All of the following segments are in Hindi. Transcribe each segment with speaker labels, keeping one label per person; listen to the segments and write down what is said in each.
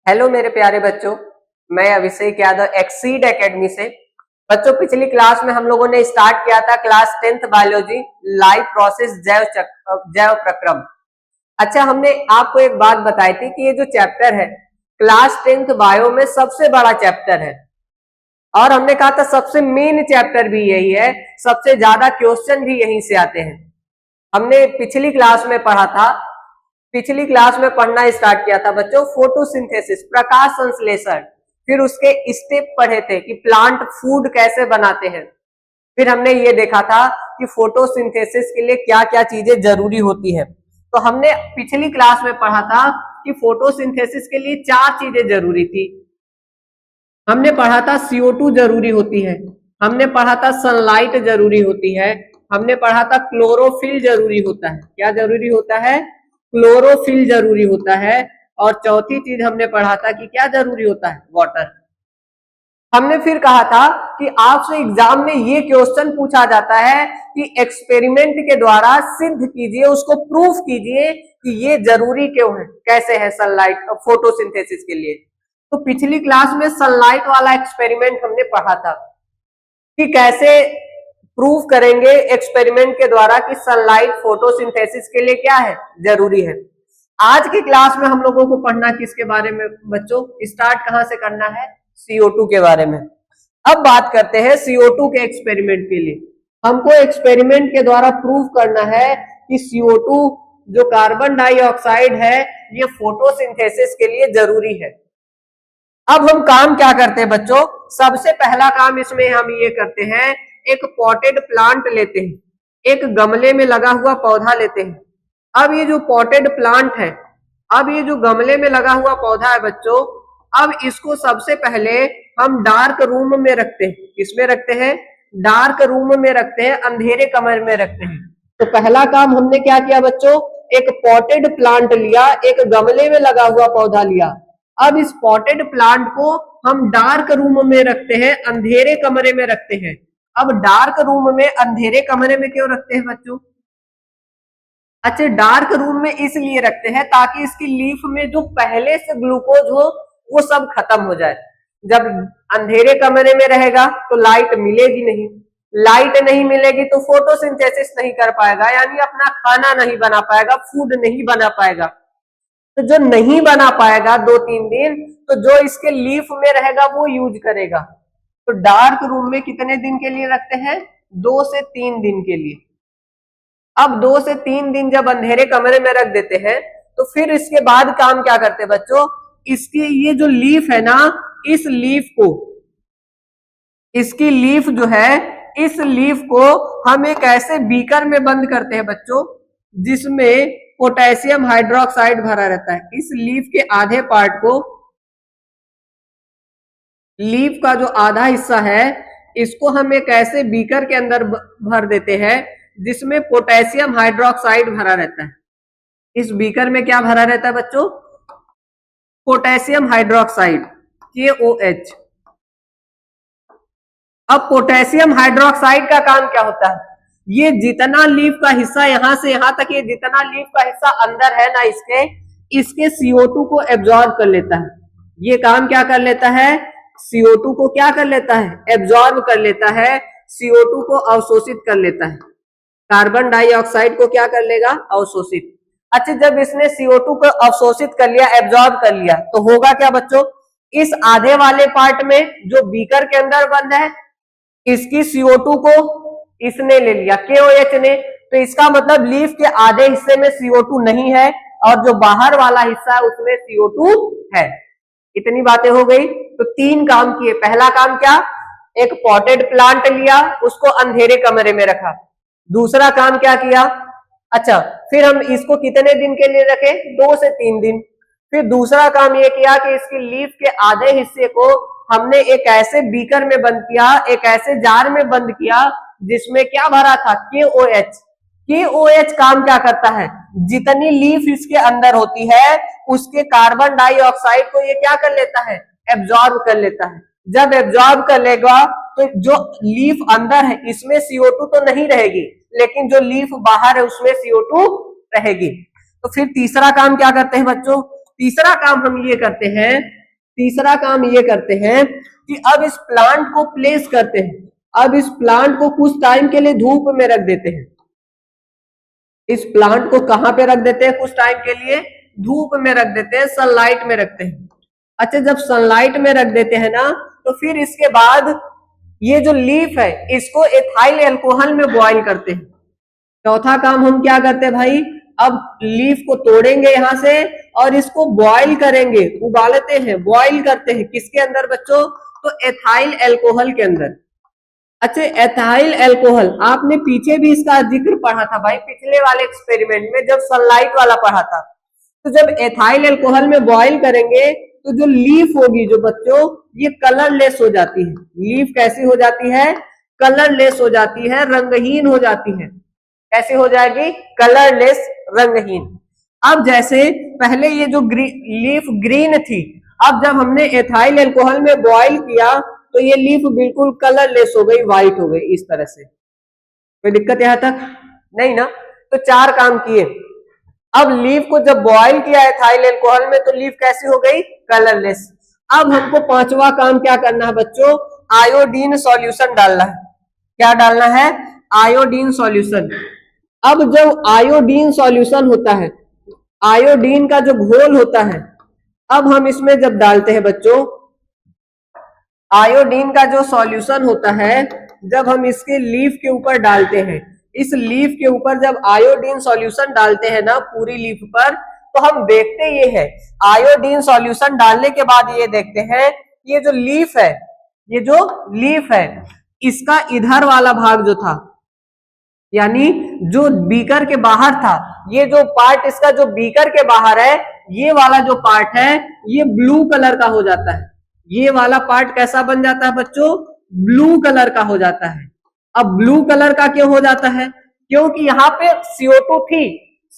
Speaker 1: हेलो मेरे प्यारे बच्चों, मैं अभिषेक यादव एक्सीड एकेडमी से। बच्चों, पिछली क्लास में हम लोगों ने स्टार्ट किया था class 10th biology life process जैव प्रक्रम। अच्छा, हमने आपको एक बात बताई थी कि ये जो चैप्टर है क्लास 10th बायो में सबसे बड़ा चैप्टर है और हमने कहा था सबसे मेन चैप्टर भी यही है, सबसे ज्यादा क्वेश्चन भी यहीं से आते हैं। हमने पिछली क्लास में पढ़ा था, पिछली क्लास में पढ़ना स्टार्ट किया था बच्चों फोटोसिंथेसिस, प्रकाश संश्लेषण। फिर उसके स्टेप पढ़े थे कि प्लांट फूड कैसे बनाते हैं। फिर हमने ये देखा था कि फोटोसिंथेसिस के लिए क्या क्या चीजें जरूरी होती है। तो हमने पिछली क्लास में पढ़ा था कि फोटोसिंथेसिस के लिए 4 चीजें जरूरी थी। हमने पढ़ा था CO2 जरूरी होती है, हमने पढ़ा था सनलाइट जरूरी होती है, हमने पढ़ा था क्लोरोफिल जरूरी होता है। क्या जरूरी होता है? क्लोरोफिल जरूरी होता है। और चौथी चीज हमने पढ़ा था कि क्या जरूरी होता है? वाटर। हमने फिर कहा था कि आपसे एग्जाम में ये क्वेश्चन पूछा जाता है कि एक्सपेरिमेंट के द्वारा सिद्ध कीजिए, उसको प्रूफ कीजिए कि ये जरूरी क्यों है, कैसे है सनलाइट फोटोसिंथेसिस के लिए। तो पिछली क्लास में सनलाइट वाला एक्सपेरिमेंट हमने पढ़ा था कि कैसे प्रूफ करेंगे एक्सपेरिमेंट के द्वारा कि सनलाइट फोटोसिंथेसिस के लिए क्या है, जरूरी है। आज की क्लास में हम लोगों को पढ़ना किसके बारे में बच्चों? स्टार्ट कहां से करना है? CO2 के बारे में। अब बात करते हैं CO2 के एक्सपेरिमेंट के लिए। हमको एक्सपेरिमेंट के द्वारा प्रूफ करना है कि CO2 जो कार्बन डाइऑक्साइड है ये फोटोसिंथेसिस के लिए जरूरी है। अब हम काम क्या करते हैं बच्चों? सबसे पहला काम इसमें हम ये करते हैं, एक पॉटेड प्लांट लेते हैं, एक गमले में लगा हुआ पौधा लेते हैं। अब ये जो पॉटेड प्लांट है, अब ये जो गमले में लगा हुआ पौधा है बच्चों, अब इसको सबसे पहले हम डार्क रूम में रखते हैं। किसमें रखते हैं? डार्क रूम में रखते हैं, अंधेरे कमरे में रखते हैं। तो पहला काम हमने क्या किया बच्चों? एक पॉटेड प्लांट लिया, एक गमले में लगा हुआ पौधा लिया। अब इस पॉटेड प्लांट को हम डार्क रूम में रखते हैं, अंधेरे कमरे में रखते हैं। अब डार्क रूम में अंधेरे कमरे में क्यों रखते हैं बच्चों? अच्छा, डार्क रूम में इसलिए रखते हैं ताकि इसकी लीफ में जो पहले से ग्लूकोज हो वो सब खत्म हो जाए। जब अंधेरे कमरे में रहेगा तो लाइट मिलेगी नहीं, लाइट नहीं मिलेगी तो फोटोसिंथेसिस नहीं कर पाएगा, यानी अपना खाना नहीं बना पाएगा, फूड नहीं बना पाएगा। तो जो नहीं बना पाएगा 2-3 दिन, तो जो इसके लीफ में रहेगा वो यूज करेगा। तो डार्क रूम में कितने दिन के लिए रखते हैं? 2 से 3 दिन के लिए। अब 2 से 3 दिन जब अंधेरे कमरे में रख देते हैं तो फिर इसके बाद काम क्या करते हैं बच्चों? इसकी ये जो लीफ है ना, इस लीफ को, इसकी लीफ जो है, इस लीफ को हम एक ऐसे बीकर में बंद करते हैं बच्चों जिसमें पोटेशियम हाइड्रोक्साइड भरा रहता है। इस लीफ के आधे पार्ट को, लीफ का जो आधा हिस्सा है, इसको हम एक ऐसे बीकर के अंदर भर देते हैं जिसमें पोटेशियम हाइड्रोक्साइड भरा रहता है। इस बीकर में क्या भरा रहता है बच्चों? Potassium hydroxide, KOH। अब पोटेशियम हाइड्रोक्साइड का काम क्या होता है? ये जितना लीफ का हिस्सा यहां से यहां तक, ये जितना लीफ का हिस्सा अंदर है ना, इसके CO2 को एब्जॉर्ब कर लेता है। ये काम क्या कर लेता है? CO2 को क्या कर लेता है? एब्जॉर्ब कर लेता है, CO2 को अवशोषित कर लेता है। कार्बन डाइऑक्साइड को क्या कर लेगा? अवशोषित। अच्छा, जब इसने CO2 को अवशोषित कर लिया, एब्जॉर्ब कर लिया, तो होगा क्या बच्चों? इस आधे वाले पार्ट में जो बीकर के अंदर बंद है, इसकी CO2 को इसने ले लिया, KOH ने। तो इसका मतलब लीफ के आधे हिस्से में CO2 नहीं है और जो बाहर वाला हिस्सा है उसमें CO2 है। इतनी बातें हो गई। तो 3 काम किए। पहला काम क्या? एक पॉटेड प्लांट लिया, उसको अंधेरे कमरे में रखा। दूसरा काम क्या किया? अच्छा, फिर हम इसको कितने दिन के लिए रखे? 2 से 3 दिन। फिर दूसरा काम ये किया कि इसकी लीफ के आधे हिस्से को हमने एक ऐसे बीकर में बंद किया, एक ऐसे जार में बंद किया जिसमें क्या भरा था? KOH। KOH काम क्या करता है? जितनी लीफ इसके अंदर होती है उसके कार्बन डाइऑक्साइड को ये क्या कर लेता है? एब्जॉर्ब कर लेता है। जब एब्जॉर्ब कर लेगा तो जो लीफ अंदर है इसमें CO2 तो नहीं रहेगी, लेकिन जो लीफ बाहर है उसमें CO2 रहेगी। तो फिर तीसरा काम क्या करते हैं बच्चों? तीसरा काम हम ये करते हैं तीसरा काम ये करते हैं कि अब इस प्लांट को प्लेस करते हैं, अब इस प्लांट को कुछ टाइम के लिए धूप में रख देते हैं। इस प्लांट को कहां पे रख देते हैं? कुछ टाइम के लिए धूप में रख देते हैं, सनलाइट में रखते हैं। अच्छा, जब सनलाइट में रख देते हैं ना, तो फिर इसके बाद ये जो लीफ है इसको एथाइल अल्कोहल में बॉयल करते हैं। चौथा काम हम क्या करते हैं भाई, अब लीफ को तोड़ेंगे यहां से और इसको बॉयल करेंगे, उबालते हैं, बॉयल करते हैं। किसके अंदर बच्चों? तो एथाइल अल्कोहल के अंदर। अच्छा, एथाइल अल्कोहल आपने पीछे भी इसका जिक्र पढ़ा था भाई, पिछले वाले एक्सपेरिमेंट में जब सनलाइट वाला पढ़ा था। तो जब एथाइल अल्कोहल में बॉयल करेंगे तो जो लीफ होगी जो बच्चों, ये कलरलेस हो जाती है। लीफ कैसी हो जाती है? कलरलेस हो जाती है, रंगहीन हो जाती है। कैसे हो जाएगी? कलरलेस, रंगहीन। अब जैसे पहले ये जो लीफ ग्रीन थी, अब जब हमने एथाइल अल्कोहल में बॉयल किया तो ये लीफ बिल्कुल कलरलेस हो गई, व्हाइट हो गई इस तरह से। कोई दिक्कत यहां तक? नहीं ना? तो चार काम किए। अब लीफ को जब बॉयल किया एथाइल अल्कोहल में तो लीफ कैसी हो गई? कलरलेस। अब हमको पांचवा काम क्या करना है बच्चों? आयोडीन सॉल्यूशन डालना है। क्या डालना है? Iodine solution. अब जब आयोडीन सॉल्यूशन होता है, आयोडीन का जो घोल होता है, अब हम इसमें जब डालते हैं बच्चों, आयोडीन का जो सॉल्यूशन होता है, जब हम इसके लीफ के ऊपर डालते हैं, इस लीफ के ऊपर जब आयोडीन सॉल्यूशन डालते हैं ना पूरी लीफ पर, तो हम देखते ये है, आयोडीन सॉल्यूशन डालने के बाद ये देखते हैं ये जो लीफ है, ये जो लीफ है, इसका इधर वाला भाग जो था, यानी जो बीकर के बाहर था, ये जो पार्ट इसका जो बीकर के बाहर है, ये वाला जो पार्ट है ये ब्लू कलर का हो जाता है। ये वाला पार्ट कैसा बन जाता है बच्चों? ब्लू कलर का हो जाता है। अब ब्लू कलर का क्यों हो जाता है? क्योंकि यहाँ पे CO2 थी,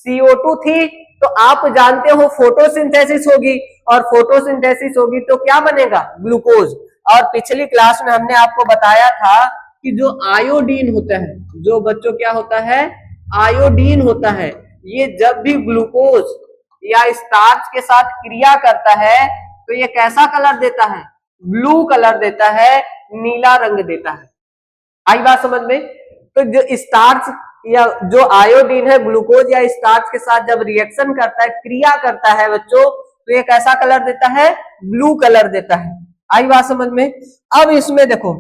Speaker 1: CO2 थी, तो आप जानते हो फोटोसिंथेसिस होगी, और फोटोसिंथेसिस होगी तो क्या बनेगा? ग्लूकोज। और पिछली क्लास में हमने आपको बताया था कि जो आयोडीन होता है, जो बच्चों क्या होता है? आयोडीन होता है, ये जब भी ग्लूकोज या स्टार्च के साथ क्रिया करता है तो ये कैसा कलर देता है? ब्लू कलर देता है, नीला रंग देता है। आई बात समझ में? तो जो स्टार्च या जो आयोडीन है ग्लूकोज या स्टार्च के साथ जब रिएक्शन करता है, क्रिया करता है बच्चों, तो ये कैसा कलर देता है? ब्लू कलर देता है। आई बात समझ में? अब इसमें देखो,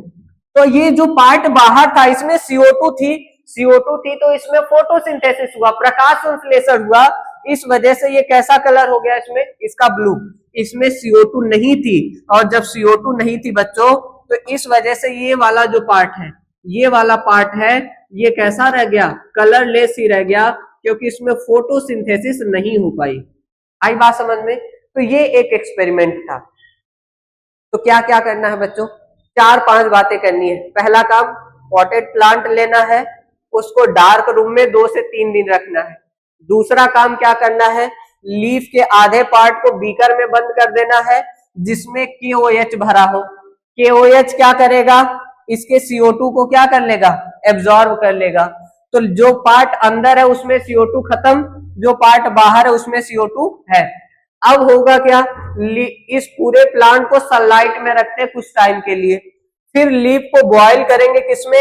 Speaker 1: तो ये जो पार्ट बाहर था इसमें CO2 थी, CO2 थी तो इसमें फोटोसिंथेसिस हुआ, प्रकाश संश्लेषण हुआ, इस वजह से ये कैसा कलर हो गया इसमें? इसका ब्लू। इसमें CO2 नहीं थी, और जब CO2 नहीं थी बच्चों, तो इस वजह से ये वाला जो पार्ट है, ये वाला पार्ट है, ये कैसा रह गया? कलरलेस ही रह गया, क्योंकि इसमें फोटोसिंथेसिस नहीं हो पाई। आई बात समझ में? तो ये एक एक्सपेरिमेंट था। तो क्या क्या करना है बच्चों? 4-5 बातें करनी है। पहला काम, पॉटेड प्लांट लेना है, उसको डार्क रूम में 2 से 3 दिन रखना है। दूसरा काम क्या करना है? लीफ के आधे पार्ट को बीकर में बंद कर देना है जिसमें KOH भरा हो। KOH क्या करेगा? इसके CO2 को क्या कर लेगा? एब्जॉर्ब कर लेगा। तो जो पार्ट अंदर है उसमें CO2 खत्म, जो पार्ट बाहर है उसमें CO2 है। अब होगा क्या? इस पूरे प्लांट को सनलाइट में रखते हैं कुछ टाइम के लिए, फिर लीफ को बॉयल करेंगे किसमें?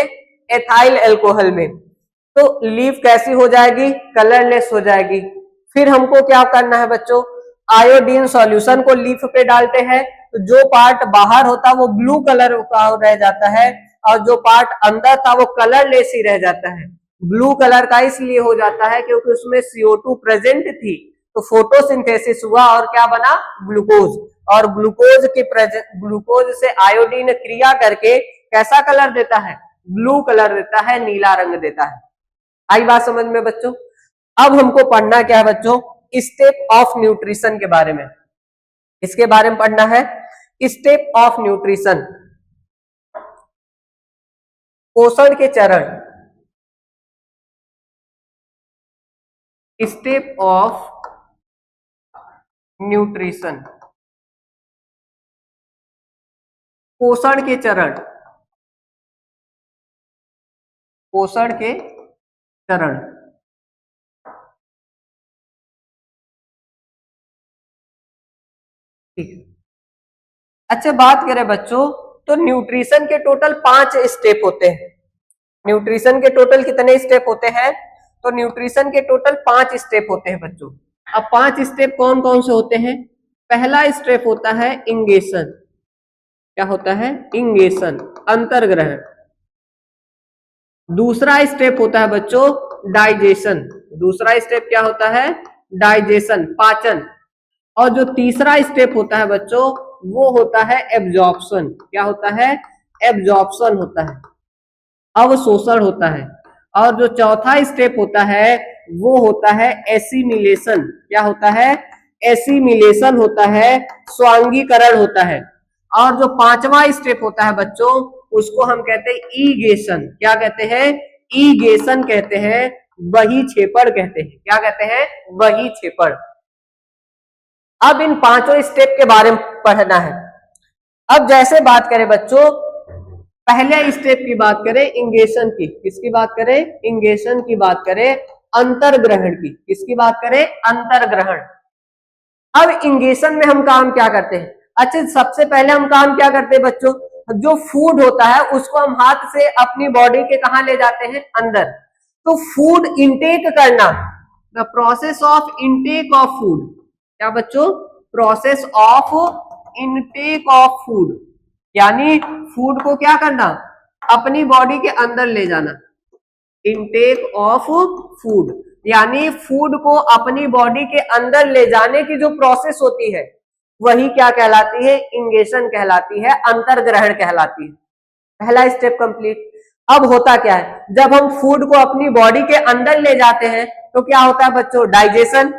Speaker 1: एथाइल अल्कोहल में। तो लीफ कैसी हो जाएगी? कलरलेस हो जाएगी। फिर हमको क्या करना है बच्चों? आयोडीन सॉल्यूशन को लीफ पे डालते हैं, तो जो पार्ट बाहर होता है वो ब्लू कलर का रह जाता है, और जो पार्ट अंदर था वो कलरलेस ही रह जाता है। ब्लू कलर का इसलिए हो जाता है क्योंकि उसमें CO2 प्रेजेंट थी, तो फोटोसिंथेसिस हुआ और क्या बना? ग्लूकोज। और ग्लूकोज से आयोडीन क्रिया करके कैसा कलर देता है? ब्लू कलर देता है, नीला रंग देता है। आई बात समझ में बच्चों? अब हमको पढ़ना क्या है बच्चों? स्टेप ऑफ न्यूट्रिशन के बारे में। इसके बारे में पढ़ना है, स्टेप ऑफ न्यूट्रिशन, पोषण के चरण। स्टेप ऑफ न्यूट्रिशन, पोषण के चरण, पोषण के चरण। ठीक है, अच्छा बात करें बच्चों, तो न्यूट्रिशन के टोटल 5 स्टेप होते हैं। न्यूट्रिशन के टोटल कितने स्टेप होते हैं? तो न्यूट्रिशन के टोटल 5 स्टेप होते हैं बच्चों। अब 5 स्टेप कौन कौन से होते हैं? पहला स्टेप होता है इंगेशन। क्या होता है? इंगेशन, अंतर्ग्रहण। दूसरा स्टेप होता है बच्चों डाइजेशन। दूसरा स्टेप क्या होता है? डाइजेशन, पाचन। और जो तीसरा स्टेप होता है बच्चों वो होता है एब्जॉर्प्शन। क्या होता है? एब्जॉर्प्शन होता है, अवशोषण होता है। और जो चौथा स्टेप होता है वो होता है एसिमिलेशन। क्या होता है? एसिमिलेशन होता है, स्वांगीकरण होता है। और जो पांचवा स्टेप होता है बच्चों उसको हम कहते हैं ईगेशन। क्या कहते हैं? ईगेशन कहते हैं, वही छेपड़ कहते हैं। क्या कहते हैं? वही छेपड़। अब इन पांचों स्टेप के बारे में पढ़ना है। अब जैसे बात करें बच्चों, पहले स्टेप की बात करें इंगेशन की। किसकी बात करें? इंगेशन की बात करें। अंतर्ग्रहण की। किसकी बात करें? अंतर्ग्रहण। अब इंगेशन में हम काम क्या करते हैं? अच्छा, सबसे पहले हम काम क्या करते हैं बच्चों? जो फूड होता है उसको हम हाथ से अपनी बॉडी के कहां ले जाते हैं? अंदर। तो फूड इंटेक करना, the process of intake of food. क्या बच्चों? Process of intake of food, यानी फूड को क्या करना? अपनी बॉडी के अंदर ले जाना। इनटेक ऑफ फूड यानी फूड को अपनी बॉडी के अंदर ले जाने की जो प्रोसेस होती है वही क्या कहलाती है? इंगेशन कहलाती है, अंतर्ग्रहण कहलाती है। पहला स्टेप कंप्लीट। अब होता क्या है? जब हम फूड को अपनी बॉडी के अंदर ले जाते हैं तो क्या होता है बच्चों? डाइजेशन।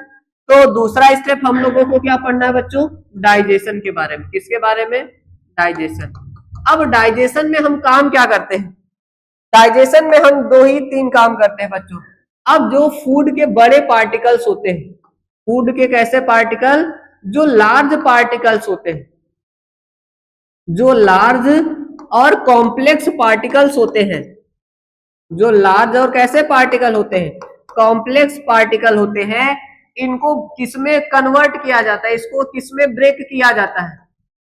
Speaker 1: तो दूसरा स्टेप हम लोगों को क्या पढ़ना है बच्चों? डाइजेशन के बारे में। किसके बारे में? डाइजेशन। अब डाइजेशन में हम काम क्या करते हैं? डाइजेशन में हम 2 ही 3 काम करते हैं बच्चों। अब जो फूड के बड़े पार्टिकल्स होते हैं, फूड के कैसे पार्टिकल? जो लार्ज पार्टिकल्स होते हैं, जो लार्ज और कॉम्प्लेक्स पार्टिकल्स होते हैं, जो लार्ज और कैसे पार्टिकल होते हैं? कॉम्प्लेक्स पार्टिकल होते हैं। इनको किसमें कन्वर्ट किया जाता है? इसको किसमें ब्रेक किया जाता है?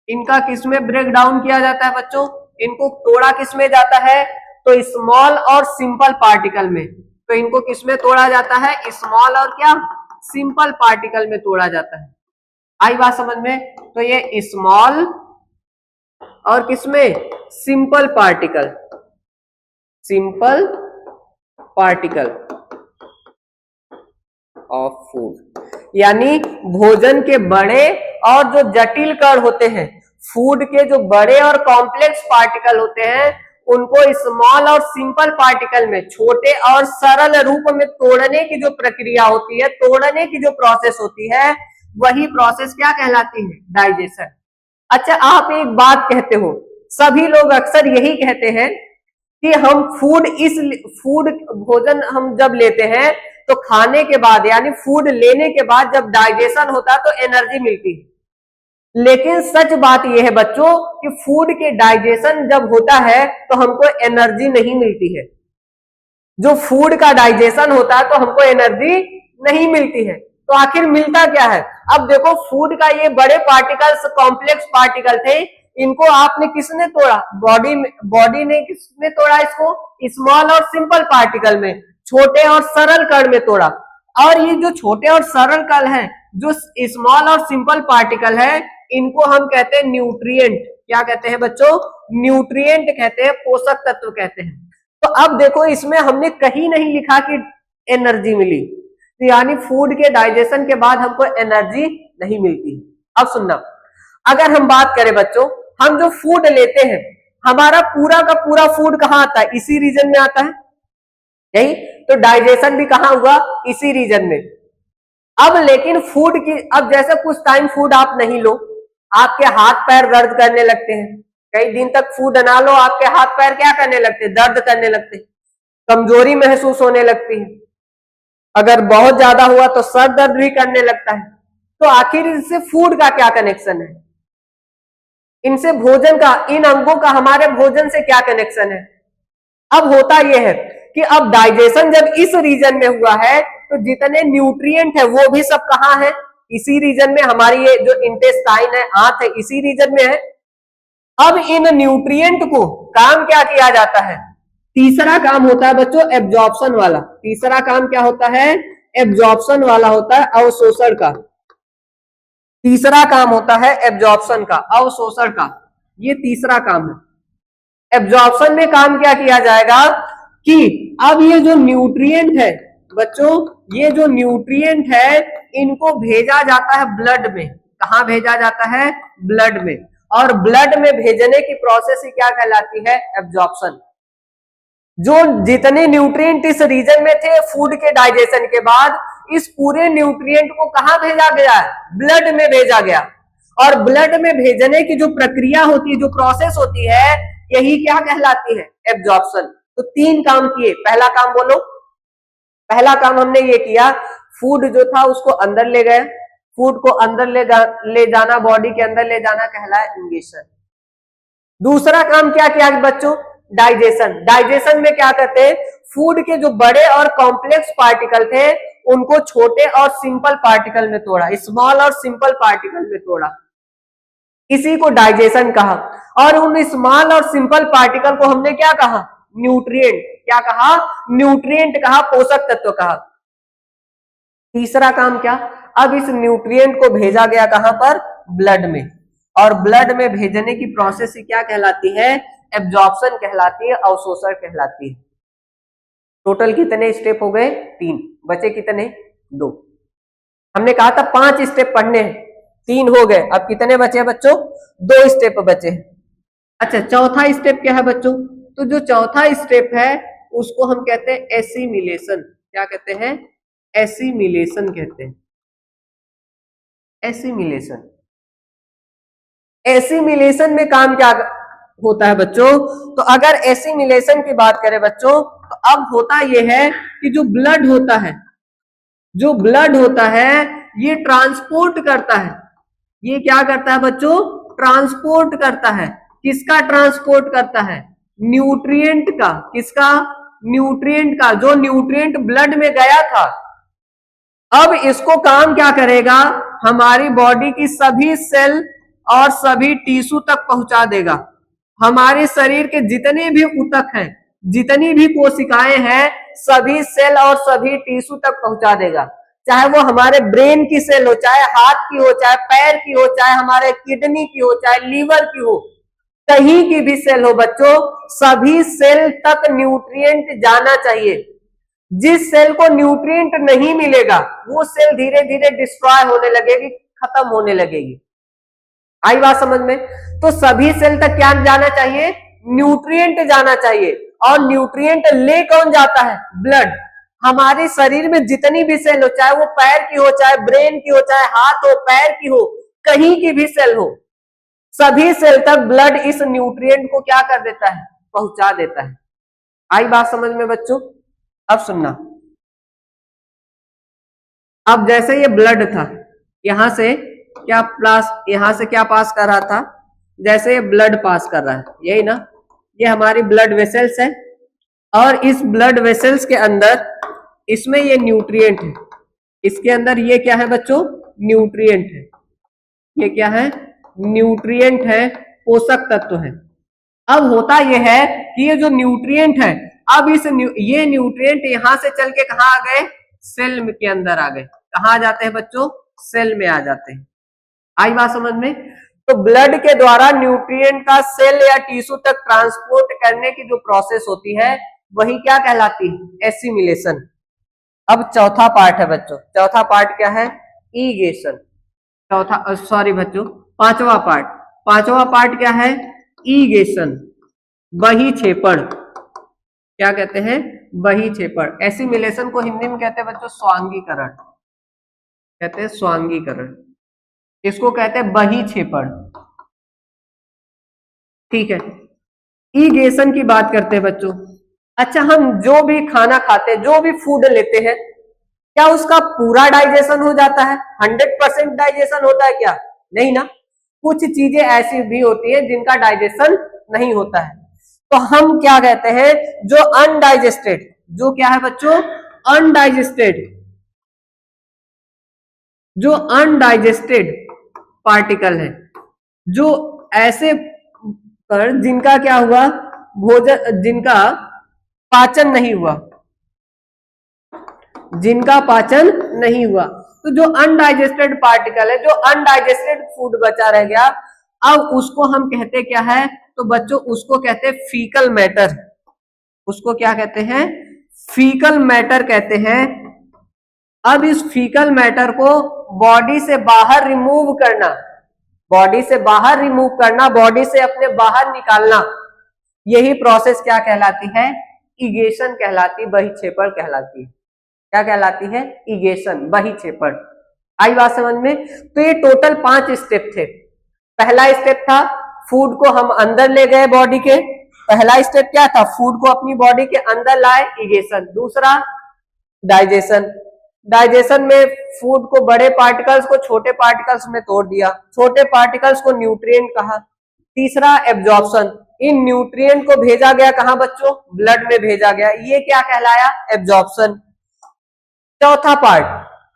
Speaker 1: इनका किसमें ब्रेक डाउन किया जाता है बच्चों? इनको तोड़ा किसमें जाता है? तो स्मॉल और सिंपल पार्टिकल में। तो इनको किसमें तोड़ा जाता है? स्मॉल और क्या? सिंपल पार्टिकल में तोड़ा जाता है। आई बात समझ में? तो ये स्मॉल और किसमें? Simple particle. Simple particle of food, यानी भोजन के बड़े और जो जटिल कण होते हैं, फूड के जो बड़े और कॉम्प्लेक्स पार्टिकल होते हैं उनको स्मॉल और सिंपल पार्टिकल में छोटे और सरल रूप में तोड़ने की जो प्रक्रिया होती है, तोड़ने की जो प्रोसेस होती है, वही प्रोसेस क्या कहलाती है? डाइजेशन। अच्छा, आप एक बात कहते हो, सभी लोग अक्सर यही कहते हैं कि हम फूड भोजन हम जब लेते हैं तो खाने के बाद यानी फूड लेने के बाद जब डाइजेशन होता है तो एनर्जी मिलती है। लेकिन सच बात यह है बच्चों कि फूड के डाइजेशन जब होता है तो हमको एनर्जी नहीं मिलती है। जो फूड का डाइजेशन होता है तो हमको एनर्जी नहीं मिलती है। तो आखिर मिलता क्या है? अब देखो, फूड का ये बड़े पार्टिकल्स, कॉम्प्लेक्स पार्टिकल थे, इनको आपने किसने तोड़ा? बॉडी ने किसने तोड़ा? इसको स्मॉल और सिंपल पार्टिकल में, छोटे और सरल कण में तोड़ा। और ये जो छोटे और सरल कण हैं, जो स्मॉल और सिंपल पार्टिकल है, इनको हम कहते हैं न्यूट्रिएंट। क्या कहते हैं बच्चों? न्यूट्रिएंट कहते हैं, पोषक तत्व कहते हैं। तो अब देखो, इसमें हमने कहीं नहीं लिखा कि एनर्जी मिली, तो यानी फूड के डाइजेशन के बाद हमको एनर्जी नहीं मिलती। अब सुनना, अगर हम बात करें बच्चों, हम जो फूड लेते हैं, हमारा पूरा का पूरा फूड कहाँ आता है? इसी रीजन में आता है, यही तो डाइजेशन भी कहाँ हुआ? इसी रीजन में। अब लेकिन फूड की, अब जैसे कुछ टाइम फूड आप नहीं लो, आपके हाथ पैर दर्द करने लगते हैं। कई दिन तक फूड ना लो, आपके हाथ पैर क्या करने लगते हैं? दर्द करने लगते हैं, कमजोरी महसूस होने लगती है। अगर बहुत ज्यादा हुआ तो सर दर्द भी करने लगता है। तो आखिर इससे फूड का क्या कनेक्शन है? इनसे भोजन का, इन अंगों का हमारे भोजन से क्या कनेक्शन है? अब होता यह है कि अब डाइजेशन जब इस रीजन में हुआ है तो जितने न्यूट्रिएंट है वो भी सब कहाँ है? इसी रीजन में। हमारी ये जो इंटेस्टाइन है, आंत है, इसी रीजन में है। अब इन न्यूट्रिएंट को काम क्या किया जाता है? तीसरा काम होता है बच्चों एब्जॉर्प्शन वाला। तीसरा काम क्या होता है? एब्जॉर्प्शन वाला होता है, अवशोषण का। तीसरा काम होता है एब्जॉर्प्शन का, अवशोषण का। ये तीसरा काम है। एब्जॉर्प्शन में काम क्या किया जाएगा कि अब ये जो न्यूट्रिएंट है बच्चों, ये जो न्यूट्रिएंट है इनको भेजा जाता है ब्लड में। कहां भेजा जाता है? ब्लड में। और ब्लड में भेजने की प्रोसेस ही क्या कहलाती है? एब्जॉर्प्शन। जो जितने न्यूट्रिएंट इस रीजन में थे फूड के डाइजेशन के बाद, इस पूरे न्यूट्रिएंट को कहां भेजा गया? ब्लड में भेजा गया। और ब्लड में भेजने की जो प्रक्रिया होती है, जो प्रोसेस होती है, यही क्या कहलाती है? एब्जॉर्प्शन। तो तीन काम किए। पहला काम बोलो। पहला काम हमने ये किया, फूड जो था उसको अंदर ले गए। फूड को अंदर ले जाना, बॉडी के अंदर ले जाना कहलाया इंजेक्शन। दूसरा काम क्या किया बच्चों? डाइजेशन। डाइजेशन में क्या करते हैं? फूड के जो बड़े और कॉम्प्लेक्स पार्टिकल थे उनको छोटे और सिंपल पार्टिकल में तोड़ा, स्मॉल और सिंपल पार्टिकल में तोड़ा, इसी को डाइजेशन कहा। और उन स्मॉल और सिंपल पार्टिकल को हमने क्या कहा? न्यूट्रिएंट। क्या कहा? न्यूट्रिएंट कहा, पोषक तत्व कहा। तीसरा काम क्या? अब इस न्यूट्रिएंट को भेजा गया कहां पर? ब्लड में। और ब्लड में भेजने की प्रोसेस ही क्या कहलाती है? एब्जॉर्प्शन कहलाती है, अवशोषण कहलाती है। टोटल कितने स्टेप हो गए? 3। बचे कितने? 2। हमने कहा था 5 स्टेप पढ़ने हैं, 3 हो गए। अब कितने बचे बच्चों? 2 स्टेप बचे हैं। अच्छा, चौथा स्टेप क्या है बच्चों? तो जो चौथा स्टेप है उसको हम कहते हैं एसिमिलेशन। क्या कहते हैं? एसिमिलेशन कहते हैं। एसिमिलेशन। एसिमिलेशन में काम क्या होता है बच्चों? तो अगर एसिमिलेशन की बात करें बच्चों, तो अब होता यह है कि जो ब्लड होता है, जो ब्लड होता है ये ट्रांसपोर्ट करता है। ये क्या करता है बच्चों? ट्रांसपोर्ट करता है। किसका ट्रांसपोर्ट करता है? न्यूट्रिएंट का। किसका? न्यूट्रिएंट का। जो न्यूट्रिएंट ब्लड में गया था, अब इसको काम क्या करेगा? हमारी बॉडी की सभी सेल और सभी टिश्यू तक पहुंचा देगा। हमारे शरीर के जितने भी ऊतक हैं, जितनी भी कोशिकाएं हैं, सभी सेल और सभी टिश्यू तक पहुंचा देगा। चाहे वो हमारे ब्रेन की सेल हो, चाहे हाथ की हो, चाहे पैर की हो, चाहे हमारे किडनी की हो, चाहे लीवर की हो, कहीं की भी सेल हो बच्चों, सभी सेल तक न्यूट्रिएंट जाना चाहिए। जिस सेल को न्यूट्रिएंट नहीं मिलेगा वो सेल धीरे धीरे डिस्ट्रॉय होने लगेगी, खत्म होने लगेगी। आई बात समझ में? तो सभी सेल तक क्या जाना चाहिए? न्यूट्रिएंट जाना चाहिए। और न्यूट्रिएंट ले कौन जाता है? ब्लड। हमारे शरीर में जितनी भी सेल हो, चाहे वो पैर की हो, चाहे ब्रेन की हो, चाहे हाथ हो, पैर की हो, कहीं की भी सेल हो, सभी सेल तक ब्लड इस न्यूट्रिएंट को क्या कर देता है? पहुंचा देता है। आई बात समझ में बच्चों? अब सुनना। अब जैसे ये ब्लड था, यहां से क्या पास कर रहा था? जैसे ये ब्लड पास कर रहा है, यही ना? ये हमारी ब्लड वेसल्स है। और इस ब्लड वेसल्स के अंदर, इसमें ये न्यूट्रिएंट है। इसके अंदर ये क्या है बच्चों? न्यूट्रिएंट है। ये क्या है? न्यूट्रिएंट है, पोषक तत्व है। अब होता यह है कि ये जो न्यूट्रिएंट है, अब ये न्यूट्रिएंट यहां से चल के कहां आ गए? सेल के अंदर आ गए। कहां आ जाते हैं बच्चों? सेल में आ जाते हैं। आई बात समझ में? तो ब्लड के द्वारा न्यूट्रिएंट का सेल या टिश्यू तक ट्रांसपोर्ट करने की जो प्रोसेस होती है वही क्या कहलाती है? एसिमिलेशन। अब चौथा पार्ट है बच्चों। चौथा पार्ट क्या है? ईगेशन। पांचवा पार्ट क्या है? ईगेशन, बहिक्षेपण। क्या कहते हैं? बहिक्षेपण। एसिमिलेशन को हिंदी में कहते हैं बच्चों स्वांगीकरण। कहते हैं स्वांगीकरण। इसको कहते हैं बहिक्षेपण। ठीक है। ईगेशन की बात करते हैं बच्चों। अच्छा, हम जो भी खाना खाते हैं, जो भी फूड लेते हैं, क्या उसका पूरा डाइजेशन हो जाता है? 100% डाइजेशन होता है क्या? नहीं ना। कुछ चीजें ऐसी भी होती है जिनका डाइजेशन नहीं होता है। तो हम क्या कहते हैं? जो अनडाइजेस्टेड, जो क्या है बच्चों? अनडाइजेस्टेड, जो अनडाइजेस्टेड पार्टिकल है, जो ऐसे कर जिनका क्या हुआ, भोजन, जिनका पाचन नहीं हुआ, जिनका पाचन नहीं हुआ। तो जो अनडाइजेस्टेड पार्टिकल है, जो अनडाइजेस्टेड फूड बचा रह गया, अब उसको हम कहते क्या है, तो बच्चों उसको कहते हैं फीकल मैटर। उसको क्या कहते हैं, फीकल मैटर कहते हैं। अब इस फीकल मैटर को बॉडी से बाहर रिमूव करना, बॉडी से बाहर रिमूव करना, बॉडी से अपने बाहर निकालना, यही प्रोसेस क्या कहलाती है, इगेशन कहलाती, बहिक्षेपण कहलाती है। क्या कहलाती है, इगेशन, बहिक्षेपण। आई बात समझ में। तो ये टोटल 5 स्टेप थे। पहला स्टेप था फूड को हम अंदर ले गए बॉडी के, पहला स्टेप क्या था, फूड को अपनी बॉडी के अंदर लाए, इगेशन। दूसरा डाइजेशन, डाइजेशन में फूड को, बड़े पार्टिकल्स को छोटे पार्टिकल्स में तोड़ दिया, छोटे पार्टिकल्स को न्यूट्रिएंट कहा। तीसरा एब्जॉर्प्शन, इन न्यूट्रिएंट को भेजा गया कहां बच्चों, ब्लड में भेजा गया, ये क्या कहलाया, एब्जॉर्प्शन। चौथा पार्ट,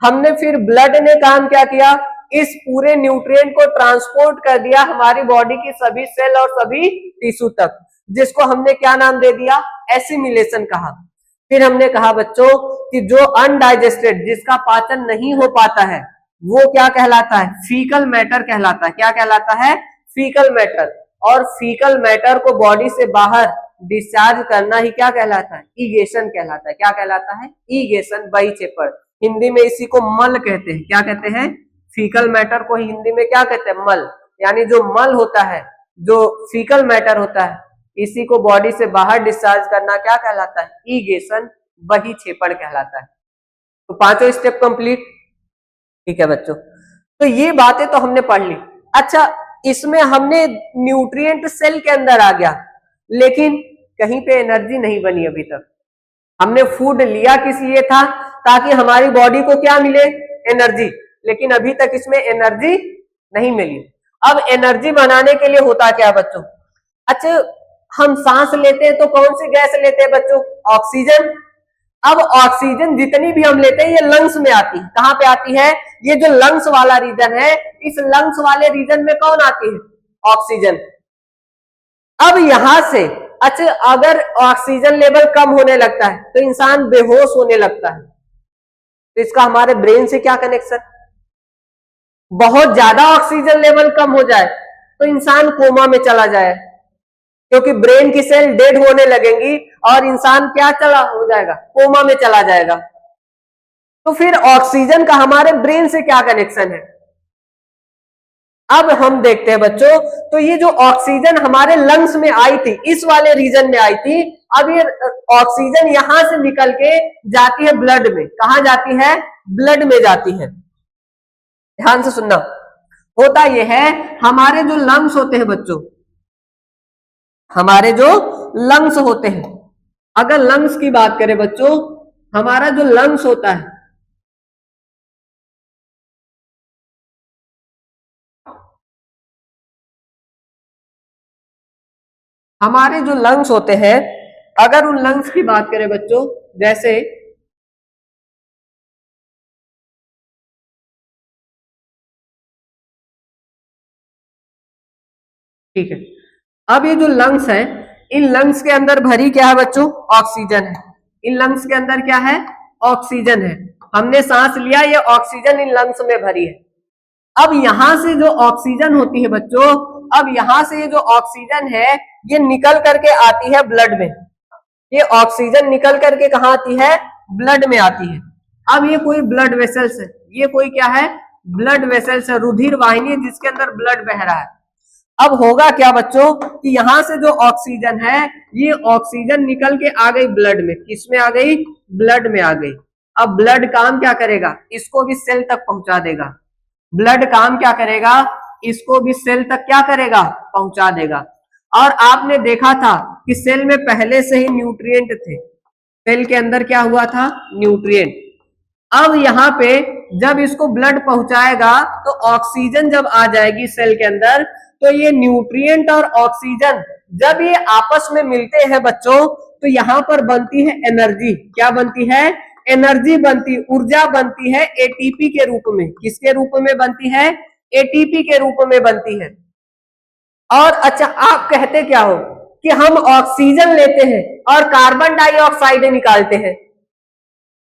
Speaker 1: हमने फिर ब्लड ने काम क्या किया, इस पूरे न्यूट्रिएंट को ट्रांसपोर्ट कर दिया हमारी बॉडी की सभी सेल और सभी टिश्यू तक, जिसको हमने क्या नाम दे दिया, एसिमिलेशन कहा। फिर हमने कहा बच्चों कि जो अनडाइजेस्टेड, जिसका पाचन नहीं हो पाता है, वो क्या कहलाता है, फीकल मैटर कहलाता है। क्या कहलाता है, फीकल मैटर। और फीकल मैटर को बॉडी से बाहर डिस्चार्ज करना ही क्या कहलाता है, ईगेशन कहलाता है। क्या कहलाता है, ईगेशन, बहिक्षेपण। हिंदी में इसी को मल कहते हैं। क्या कहते हैं, फीकल मैटर को हिंदी में क्या कहते हैं, मल। यानी जो मल होता है, जो फीकल मैटर होता है, इसी को बॉडी से बाहर डिस्चार्ज करना क्या कहलाता है, ईगेशन, बहिक्षेपण कहलाता है। तो 5 स्टेप कंप्लीट। ठीक है बच्चों, तो ये बातें तो हमने पढ़ ली। अच्छा, इसमें हमने न्यूट्रिएंट सेल के अंदर आ गया, लेकिन कहीं पे एनर्जी नहीं बनी अभी तक। हमने फूड लिया किस लिए था, ताकि हमारी बॉडी को क्या मिले, एनर्जी, लेकिन अभी तक इसमें एनर्जी नहीं मिली। अब एनर्जी बनाने के लिए होता क्या बच्चों, अच्छा हम सांस लेते हैं तो कौन सी गैस लेते हैं बच्चों, ऑक्सीजन। अब ऑक्सीजन जितनी भी हम लेते हैं ये लंग्स में आती है। कहां पे आती है, ये जो लंग्स वाला रीजन है, इस लंग्स वाले रीजन में कौन आती है, ऑक्सीजन। अब यहां से अच्छा, अगर ऑक्सीजन लेवल कम होने लगता है तो इंसान बेहोश होने लगता है, तो इसका हमारे ब्रेन से क्या कनेक्शन। बहुत ज्यादा ऑक्सीजन लेवल कम हो जाए तो इंसान कोमा में चला जाए, क्योंकि ब्रेन की सेल डेड होने लगेंगी और इंसान क्या चला हो जाएगा, कोमा में चला जाएगा। तो फिर ऑक्सीजन का हमारे ब्रेन से क्या कनेक्शन है। अब हम देखते हैं बच्चों, तो ये जो ऑक्सीजन हमारे लंग्स में आई थी, इस वाले रीजन में आई थी, अब ये ऑक्सीजन यहां से निकल के जाती है ब्लड में। कहां जाती है, ब्लड में जाती है। ध्यान से सुनना, होता यह है हमारे जो लंग्स होते हैं बच्चों, हमारे जो लंग्स होते हैं, अगर लंग्स की बात करें बच्चों, हमारा जो लंग्स होता है, हमारे जो लंग्स होते हैं, अगर उन लंग्स की बात करें बच्चों, जैसे ठीक है, अब ये जो लंग्स है, इन लंग्स के अंदर भरी क्या है बच्चों, ऑक्सीजन है। इन लंग्स के अंदर क्या है, ऑक्सीजन है। हमने सांस लिया, ये ऑक्सीजन इन लंग्स में भरी है। अब यहां से जो ऑक्सीजन होती है बच्चों, अब यहां से ये जो ऑक्सीजन है, ये निकल करके आती है ब्लड में। ये ऑक्सीजन निकल करके कहां आती है, ब्लड में आती है। अब ये कोई ब्लड वेसल्स है, ये कोई क्या है, ब्लड वेसल्स है, रुधिर वाहिनी जिसके अंदर ब्लड बह रहा है। अब होगा क्या बच्चों कि यहां से जो ऑक्सीजन है, ये ऑक्सीजन निकल के आ गई ब्लड में। किसमें आ गई, ब्लड में आ गई। अब ब्लड काम क्या करेगा, इसको भी सेल तक पहुंचा देगा। ब्लड काम क्या करेगा, इसको भी सेल तक क्या करेगा, पहुंचा देगा। और आपने देखा था कि सेल में पहले से ही न्यूट्रिएंट थे। सेल के अंदर क्या हुआ था, न्यूट्रिएंट। अब यहाँ पे जब इसको ब्लड पहुंचाएगा तो ऑक्सीजन जब आ जाएगी सेल के अंदर, तो ये न्यूट्रिएंट और ऑक्सीजन जब ये आपस में मिलते हैं बच्चों, तो यहाँ पर बनती है एनर्जी। क्या बनती है, एनर्जी बनती, ऊर्जा बनती है एटीपी के रूप में। किसके रूप में बनती है, एटीपी के रूप में बनती है। और अच्छा, आप कहते क्या हो कि हम ऑक्सीजन लेते हैं और कार्बन डाइऑक्साइड निकालते हैं।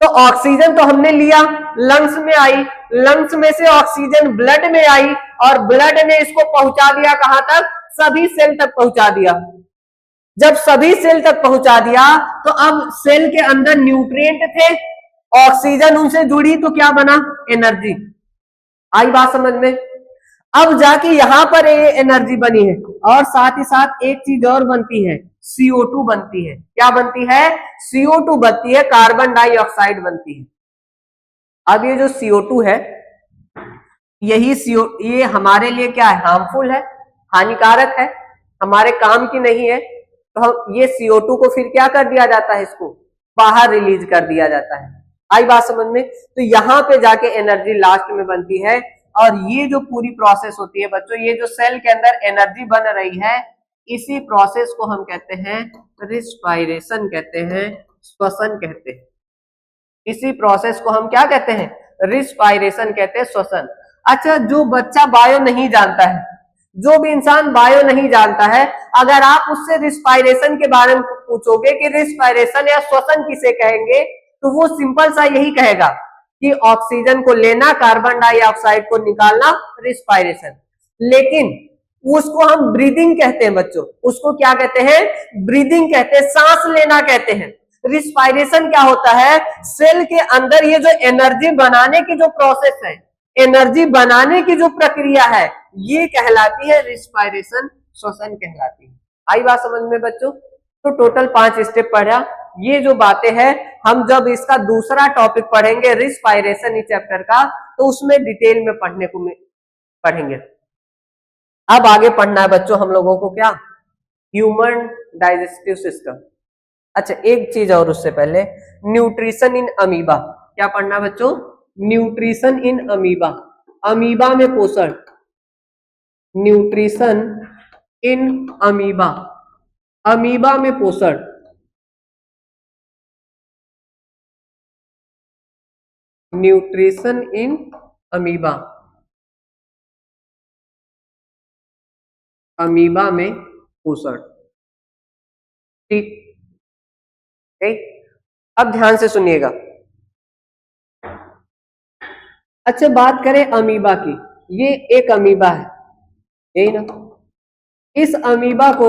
Speaker 1: तो ऑक्सीजन तो हमने लिया, लंग्स में आई, लंग्स में से ऑक्सीजन ब्लड में आई और ब्लड ने इसको पहुंचा दिया कहां तक? सभी सेल तक पहुंचा दिया। जब सभी सेल तक पहुंचा दिया तो अब सेल के अंदर न्यूट्रिएंट थे, ऑक्सीजन उनसे जुड़ी तो क्या बना? एनर्जी। आई बात समझ में? अब जाके यहां पर ये एनर्जी बनी है और साथ ही साथ एक चीज और बनती है, CO2 बनती है। क्या बनती है? CO2 बनती है, कार्बन डाइऑक्साइड बनती है। अब ये जो CO2 है, यही ये हमारे लिए क्या है? हार्मफुल है, हानिकारक है, हमारे काम की नहीं है। तो हम ये CO2 को फिर क्या कर दिया जाता है? इसको बाहर रिलीज कर दिया जाता है। आई बात समझ में? तो यहां पे जाके एनर्जी लास्ट में बनती है। और ये जो पूरी प्रोसेस होती है बच्चों, ये जो सेल के अंदर एनर्जी बन रही है, इसी प्रोसेस को हम कहते हैं रिस्पायरेशन कहते हैं, श्वसन कहते हैं। इसी प्रोसेस को हम क्या कहते हैं? रिस्पायरेशन कहते हैं, श्वसन। अच्छा, जो बच्चा बायो नहीं जानता है, जो भी इंसान बायो नहीं जानता है, अगर आप उससे रिस्पायरेशन के बारे में पूछोगे कि रिस्पायरेशन या श्वसन किसे कहेंगे, तो वो सिंपल सा यही कहेगा कि ऑक्सीजन को लेना, कार्बन डाइऑक्साइड को निकालना, रिस्पायरेशन। लेकिन उसको हम ब्रीदिंग कहते हैं बच्चों। उसको क्या कहते हैं? ब्रीदिंग कहते हैं, सांस लेना कहते हैं। रिस्पायरेशन क्या होता है? सेल के अंदर ये जो एनर्जी बनाने की जो प्रोसेस है, एनर्जी बनाने की जो प्रक्रिया है, ये कहलाती है रिस्पायरेशन, श्वसन कहलाती है। आई बात समझ में बच्चों? तो टोटल 5 स्टेप पढ़ा। ये जो बातें हैं, हम जब इसका दूसरा टॉपिक पढ़ेंगे रिस्पायरेशन इस चैप्टर का, तो उसमें डिटेल में पढ़ेंगे। अब आगे पढ़ना है बच्चों हम लोगों को क्या? Human digestive system. अच्छा, एक चीज और उससे पहले, न्यूट्रिशन इन अमीबा। क्या पढ़ना बच्चों? Nutrition in amoeba. अमीबा में पोषण, न्यूट्रिशन इन अमीबा, अमीबा में पोषण। न्यूट्रिशन इन अमीबा, अमीबा में पोषण। ठीक, अब ध्यान से सुनिएगा। अच्छा, बात करें अमीबा की। ये एक अमीबा है, यही ना? इस अमीबा को,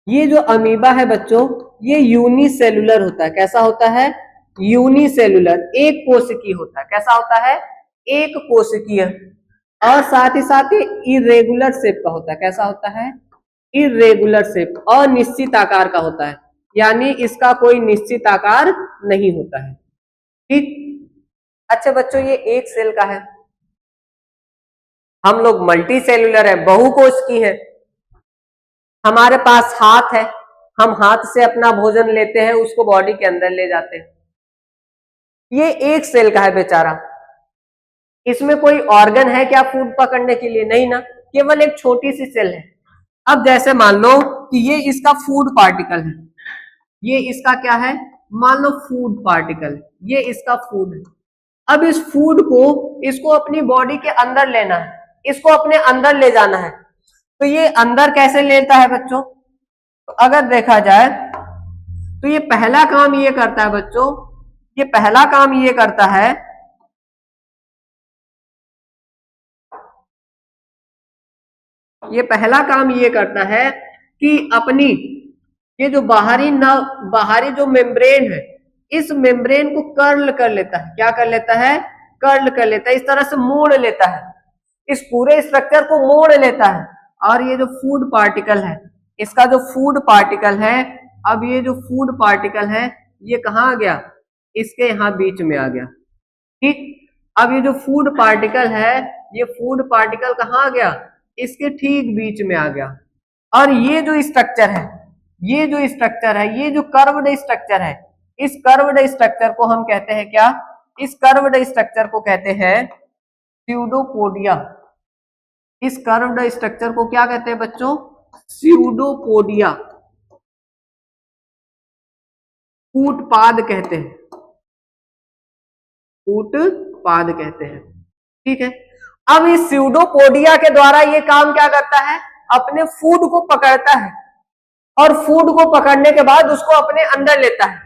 Speaker 1: ये जो अमीबा है बच्चों, ये यूनिसेलुलर होता है। कैसा होता है? यूनिसेलुलर, एक कोशिकीय होता है। कैसा होता है? एक कोशिकीय। और साथ ही साथ इरेगुलर शेप का होता है। कैसा होता है? इरेगुलर शेप, अनिश्चित आकार का होता है, यानी इसका कोई निश्चित आकार नहीं होता है। ठीक। अच्छा बच्चों, ये एक सेल का है। हम लोग मल्टी सेलुलर है, बहुकोशिकीय है। हमारे पास हाथ है, हम हाथ से अपना भोजन लेते हैं, उसको बॉडी के अंदर ले जाते हैं। ये एक सेल का है बेचारा। इसमें कोई ऑर्गन है क्या फूड पकड़ने के लिए? नहीं ना, केवल एक छोटी सी सेल है। अब जैसे मान लो कि ये इसका फूड पार्टिकल है, ये इसका क्या है? मान लो फूड पार्टिकल, ये इसका फूड है। अब इस फूड को, इसको अपनी बॉडी के अंदर लेना है, इसको अपने अंदर ले जाना है। तो ये अंदर कैसे लेता है बच्चों? तो अगर देखा जाए तो ये पहला काम ये करता है बच्चों, ये पहला काम ये करता है, ये पहला काम ये करता है कि अपनी ये जो बाहरी जो मेम्ब्रेन है, इस मेम्ब्रेन को कर्ल कर लेता है। क्या कर लेता है? कर्ल कर लेता है, इस तरह से मोड़ लेता है, इस पूरे स्ट्रक्चर को मोड़ लेता है। और ये जो फूड पार्टिकल है, इसका जो फूड पार्टिकल है, अब ये जो फूड पार्टिकल है, ये कहाँ आ गया? इसके यहाँ बीच में आ गया। ठीक। अब ये जो फूड पार्टिकल है, ये फूड पार्टिकल कहाँ आ गया? इसके ठीक बीच में आ गया। और ये जो स्ट्रक्चर है, ये जो स्ट्रक्चर है, ये जो कर्व्ड स्ट्रक्चर है, इस कर्व्ड स्ट्रक्चर को हम कहते हैं क्या? इस कर्व्ड स्ट्रक्चर को कहते हैं स्यूडोपोडिया। इस कर्व्ड स्ट्रक्चर को क्या कहते हैं बच्चों? स्यूडोपोडिया। कूटपाद कहते हैं, कूटपाद कहते हैं। ठीक है। अब इस स्यूडोपोडिया के द्वारा ये काम क्या करता है? अपने फूड को पकड़ता है और फूड को पकड़ने के बाद उसको अपने अंदर लेता है।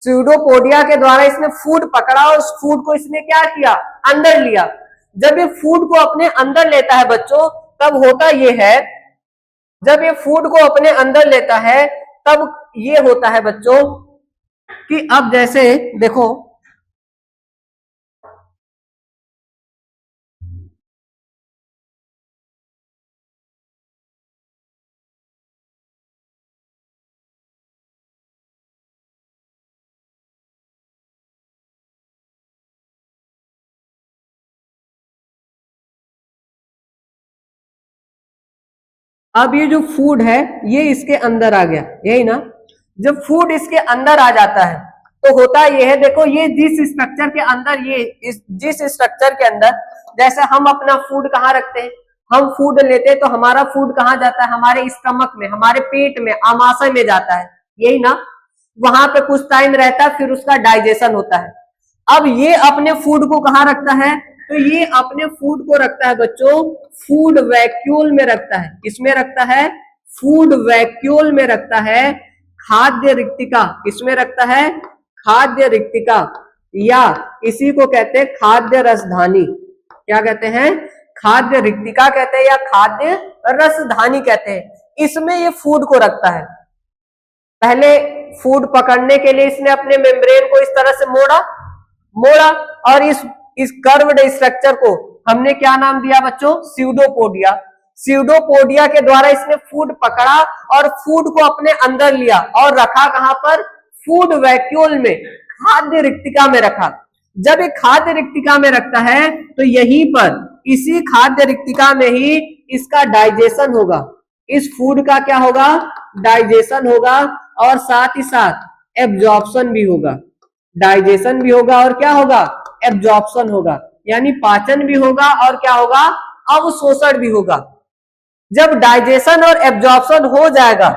Speaker 1: स्यूडोपोडिया के द्वारा इसने फूड पकड़ा और उस फूड को इसने क्या किया, अंदर लिया। जब ये फूड को अपने अंदर लेता है बच्चों, तब होता ये है, जब ये फूड को अपने अंदर लेता है तब ये होता है बच्चों कि अब जैसे देखो, अब ये जो फूड है ये इसके अंदर आ गया, यही ना। जब फूड इसके अंदर आ जाता है तो होता ये है, देखो ये जिस स्ट्रक्चर के अंदर, ये जिस स्ट्रक्चर के अंदर, जैसे हम अपना फूड कहाँ रखते हैं, हम फूड लेते हैं तो हमारा फूड कहाँ जाता है, हमारे स्टमक में, हमारे पेट में, आमाशय में जाता है, यही ना। वहां पे कुछ टाइम रहता है, फिर उसका डाइजेशन होता है। अब ये अपने फूड को कहाँ रखता है, तो ये अपने फूड को रखता है बच्चों फूड वैक्यूल में रखता है। किसमें रखता है, फूड वैक्यूल में रखता है। खाद्य रिक्तिका किसमें रखता है, खाद्य रिक्तिका, या इसी को कहते हैं खाद्य रसधानी। क्या कहते हैं, खाद्य रिक्तिका कहते हैं या खाद्य रसधानी कहते हैं। इसमें ये फूड को रखता है। पहले फूड पकड़ने के लिए इसने अपने मेम्ब्रेन को इस तरह से मोड़ा और इस कर्व्ड स्ट्रक्चर को हमने क्या नाम दिया बच्चों, स्यूडोपोडिया। स्यूडोपोडिया के द्वारा इसने फूड पकड़ा और फूड को अपने अंदर लिया और रखा कहां पर, फूड वैक्यूल में, खाद्य रिक्तिका में रखा। जब ये खाद्य रिक्तिका में रखता है तो यहीं पर, इसी खाद्य रिक्तिका में ही इसका डाइजेशन होगा। इस फूड का क्या होगा, डाइजेशन होगा और साथ ही साथ एब्जॉर्प्शन भी होगा। डाइजेशन भी होगा और क्या होगा, एब्जॉर्प्शन होगा, यानी पाचन भी होगा और क्या होगा, अवशोषण भी होगा। जब डाइजेशन और एब्जॉर्प्शन हो जाएगा,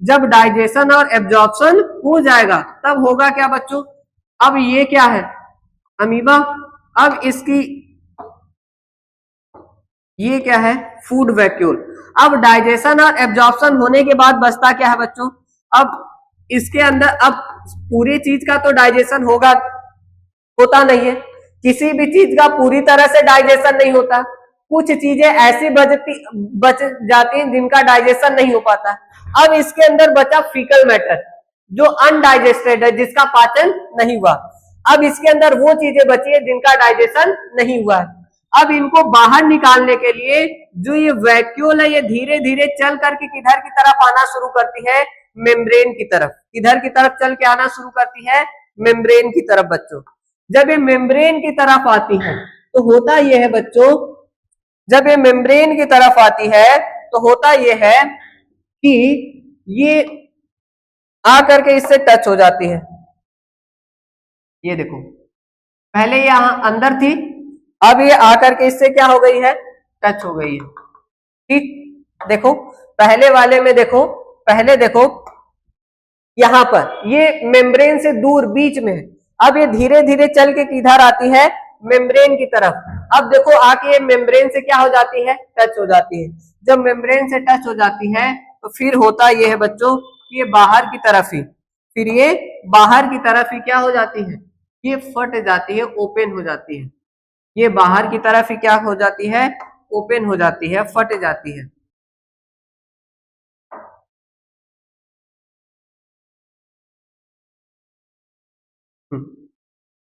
Speaker 1: जब डाइजेशन और एब्जॉर्प्शन हो जाएगा तब होगा क्या बच्चों, अब ये क्या है, अमीबा। अब इसकी ये क्या है, फूड वैक्यूल। अब डाइजेशन और एब्जॉर्प्शन होने के बाद बचता क्या है बच्चों, अब इसके अंदर, अब पूरी चीज का तो डाइजेशन होता नहीं है, किसी भी चीज का पूरी तरह से डाइजेशन नहीं होता। कुछ चीजें ऐसी बच जाती हैं जिनका डाइजेशन नहीं हो पाता। अब इसके अंदर बचा फीकल मैटर जो अनडाइजेस्टेड है, जिसका पाचन नहीं हुआ। अब इसके अंदर वो चीजें बची है जिनका डाइजेशन नहीं हुआ है। अब इनको बाहर निकालने के लिए जो ये वैक्यूल है, ये धीरे धीरे चल करके किधर की तरफ आना शुरू करती है, मेम्ब्रेन की तरफ। किधर की तरफ चल के आना शुरू करती है, मेम्ब्रेन की तरफ बच्चों। जब ये मेम्ब्रेन की तरफ आती है तो होता यह है बच्चों, जब ये मेम्ब्रेन की तरफ आती है तो होता यह है कि ये आकर के इससे टच हो जाती है। ये देखो, पहले ये यहां अंदर थी, अब ये आकर के इससे क्या हो गई है, टच हो गई है। ठीक, देखो पहले वाले में देखो, पहले देखो यहां पर ये मेम्ब्रेन से दूर बीच में है। अब ये धीरे धीरे चल के किधर आती है, मेम्ब्रेन की तरफ। अब देखो आके ये मेम्ब्रेन से क्या हो जाती है, टच हो जाती है। जब मेम्ब्रेन से टच हो जाती है तो फिर होता ये है बच्चों, ये बाहर की तरफ ही, फिर ये बाहर की तरफ ही क्या हो जाती है, ये फट जाती है, ओपन हो जाती है। ये बाहर की तरफ ही क्या हो जाती है, ओपन हो जाती है, फट जाती है।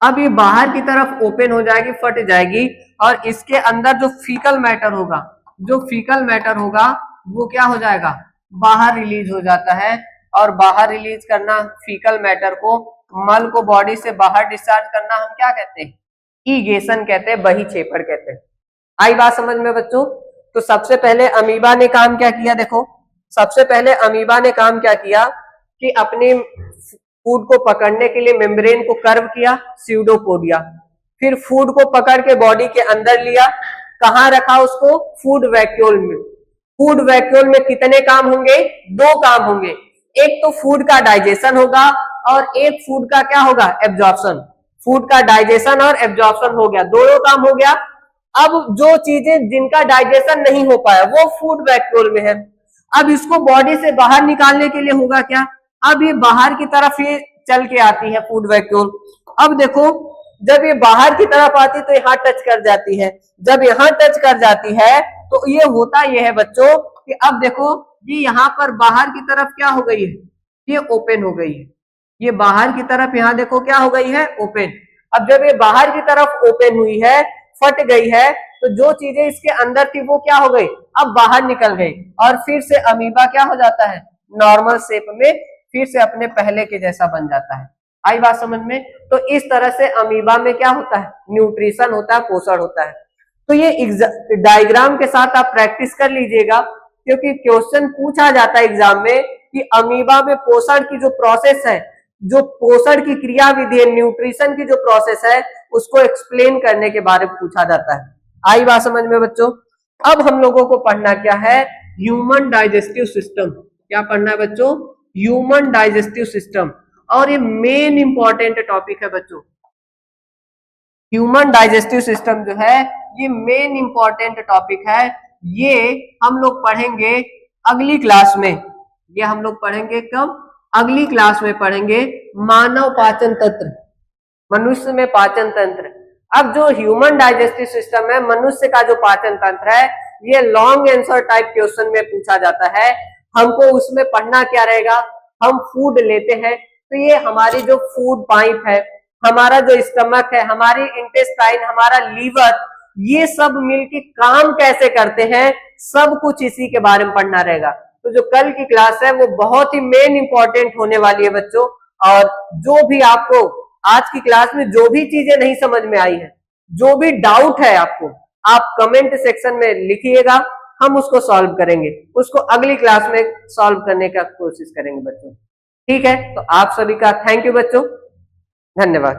Speaker 1: अब ये बाहर की तरफ ओपन हो जाएगी, फट जाएगी, और इसके अंदर जो फीकल मैटर होगा, जो फीकल मैटर होगा वो क्या हो जाएगा, बाहर रिलीज हो जाता है। और बाहर रिलीज करना फीकल मैटर को, मल को बॉडी से बाहर डिस्चार्ज करना हम क्या कहते हैं, ईगेशन कहते हैं, बहिक्षेपण कहते हैं। आई बात समझ में बच्चों। तो सबसे पहले अमीबा ने काम क्या किया, देखो सबसे पहले अमीबा ने काम क्या किया कि अपने फूड को पकड़ने के लिए मेम्ब्रेन को कर्व किया, स्यूडोपोडिया। फिर फूड को पकड़ के बॉडी के अंदर लिया, कहां रखा उसको, फूड वैक्यूल में। फूड वैक्यूल में कितने काम होंगे, दो काम होंगे। एक तो फूड का डाइजेशन होगा और एक फूड का क्या होगा, एब्जॉर्प्शन। फूड का डाइजेशन और एब्जॉर्प्शन हो गया, दोनों काम हो गया। अब जो चीजें जिनका डाइजेशन नहीं हो पाया वो फूड वैक्यूल में है, अब इसको बॉडी से बाहर निकालने के लिए होगा क्या, अब ये बाहर की तरफ ये चल के आती है फूड वैक्यूल। अब देखो जब ये बाहर की तरफ आती तो यहाँ टच कर जाती है, जब यहाँ टच कर जाती है तो ये होता ये है बच्चों कि अब देखो ये यहाँ पर बाहर की तरफ क्या हो गई है, ये ओपन हो गई है, ये बाहर की तरफ यहाँ देखो क्या हो गई है, ओपन। अब जब ये बाहर की तरफ ओपन हुई है, फट गई है, तो जो चीजें इसके अंदर थी वो क्या हो गई, अब बाहर निकल गई और फिर से अमीबा क्या हो जाता है, नॉर्मल शेप में फिर से अपने पहले के जैसा बन जाता है। आई बात समझ में। तो इस तरह से अमीबा में क्या होता है, न्यूट्रिशन होता है, पोषण होता है। तो ये डायग्राम के साथ आप प्रैक्टिस कर लीजिएगा, क्योंकि क्वेश्चन पूछा जाता है एग्जाम में कि अमीबा में पोषण की जो प्रोसेस है, जो पोषण की क्रियाविधि है, न्यूट्रिशन की जो प्रोसेस है, उसको एक्सप्लेन करने के बारे में पूछा जाता है। आई बात समझ में बच्चों। अब हम लोगों को पढ़ना क्या है, ह्यूमन डाइजेस्टिव सिस्टम। क्या पढ़ना है बच्चों, ह्यूमन डाइजेस्टिव सिस्टम। और ये मेन इंपॉर्टेंट टॉपिक है बच्चों, ह्यूमन डाइजेस्टिव सिस्टम जो है ये मेन इंपॉर्टेंट टॉपिक है। ये हम लोग पढ़ेंगे अगली क्लास में, ये हम लोग पढ़ेंगे कब, अगली क्लास में पढ़ेंगे मानव पाचन तंत्र, मनुष्य में पाचन तंत्र। अब जो ह्यूमन डाइजेस्टिव सिस्टम है, मनुष्य का जो पाचन तंत्र है, ये लॉन्ग आंसर टाइप क्वेश्चन में पूछा जाता है। हमको उसमें पढ़ना क्या रहेगा, हम फूड लेते हैं तो ये हमारी जो फूड पाइप है, हमारा जो स्टमक है, हमारी इंटेस्टाइन, हमारा लीवर, ये सब मिलके काम कैसे करते हैं, सब कुछ इसी के बारे में पढ़ना रहेगा। तो जो कल की क्लास है वो बहुत ही मेन इंपॉर्टेंट होने वाली है बच्चों। और जो भी आपको आज की क्लास में जो भी चीजें नहीं समझ में आई है, जो भी डाउट है आपको, आप कमेंट सेक्शन में लिखिएगा, हम उसको सॉल्व करेंगे, उसको अगली क्लास में सॉल्व करने का कोशिश करेंगे बच्चों। ठीक है, तो आप सभी का थैंक यू बच्चों, धन्यवाद।